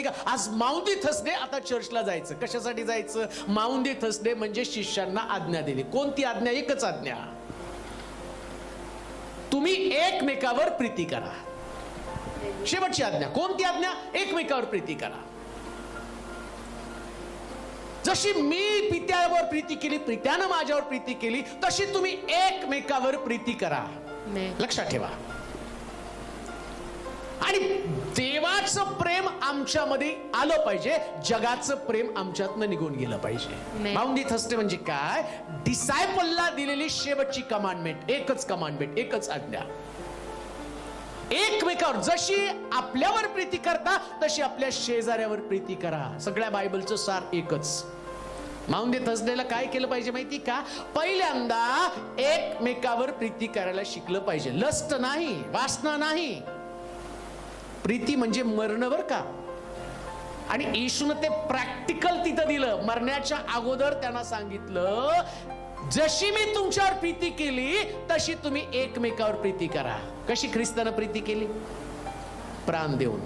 आज माउंडी थर्सडे, आता चर्चला जायचं. कशासाठी जायचं? माउंडी थर्सडे म्हणजे शिष्यांना आज्ञा दिली. कोणती आज्ञा? एकच आज्ञा, तुम्ही एकमेकावर प्रीती करा. शेवटची आज्ञा. कोणती आज्ञा? एकमेकावर प्रीती करा. जशी मी पित्यावर प्रीती केली, पित्यानं माझ्यावर प्रीती केली, तशी तुम्ही एकमेकावर प्रीती करा. लक्षात ठेवा. आणि देवाचं प्रेम आमच्यामध्ये आलं पाहिजे, जगाचं प्रेम आमच्यातनं निघून गेलं पाहिजे. माउंडी थर्सडे म्हणजे काय? डिसायपलला दिलेली शेवटची कमांडमेंट, एकच कमांडमेंट, एकच आज्ञा. एकमेकावर जशी आपल्यावर प्रीती करता तशी आपल्या शेजाऱ्यावर प्रीती करा. सगळ्या बायबलचं सार एकच. माउंडी थर्सडेला काय केलं पाहिजे माहिती का? पहिल्यांदा एकमेकावर प्रीती करायला शिकलं पाहिजे. लस्ट नाही, वासना नाही. प्रीती म्हणजे मरण बर का. आणि येशूने ते प्रॅक्टिकल तिथं दिलं. मरण्याच्या अगोदर त्यांना सांगितलं, जशी मी तुमच्यावर प्रीती केली तशी तुम्ही एकमेकावर प्रीती करा. कशी ख्रिस्तानं प्रीती केली? प्राण देऊन.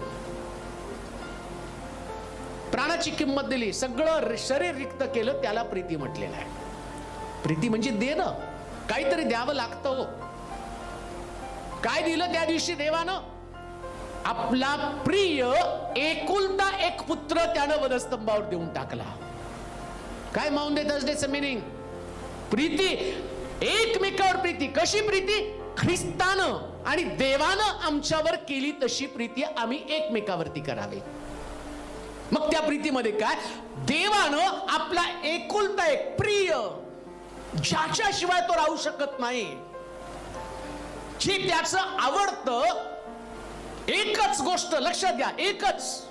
प्राणाची किंमत दिली, सगळं शरीर रिक्त केलं, त्याला प्रीती म्हटलेलं आहे. प्रीती म्हणजे देणं. काहीतरी द्यावं लागतं हो. काय दिलं त्या दिवशी देवानं? आपला प्रिय एकुलता एक पुत्र त्यानं वधस्तंभावर देऊन टाकला. काय माउंडी थर्सडेचं मीनिंग? प्रीती, एकमेकावर प्रीती. कशी प्रीती? ख्रिस्तानं आणि देवानं आमच्यावर केली तशी प्रीती आम्ही एकमेकावरती करावी. मग त्या प्रीतीमध्ये काय? देवानं आपला एकुलता एक प्रिय, ज्याच्याशिवाय तो राहू शकत नाही, जे त्याचं आवडतं, एकच गोष्ट लक्षात घ्या, एकच,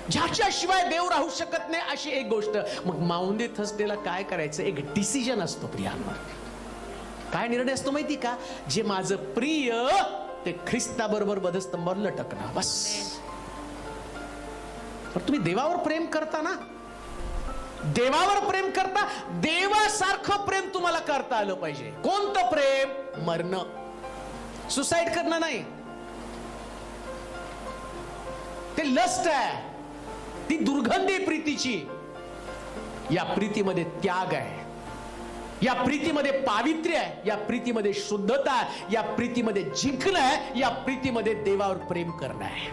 ज्याच्याशिवाय देव राहू शकत नाही अशी एक गोष्ट. मग माउंडी थर्सडेला काय करायचं? एक डिसिजन असतो प्रियांवर. काय निर्णय असतो माहिती का? जे माझं प्रिय ते ख्रिस्ताबरोबर वधस्तंभावर लटकणं, बस. पण तुम्ही देवावर प्रेम करता ना, देवावर प्रेम करता, देवासारखं प्रेम तुम्हाला करता आलं पाहिजे. कोणतं प्रेम? मरणं, सुसाईड करणं नाही. ते लस्ट आहे, ती दुर्गंधी प्रीतीची. या प्रीतीमध्ये त्याग आहे, या प्रीतीमध्ये पावित्र्य आहे, या प्रीतीमध्ये शुद्धता आहे, या प्रीतीमध्ये जिंकणं आहे, या प्रीतीमध्ये देवावर प्रेम करणं आहे.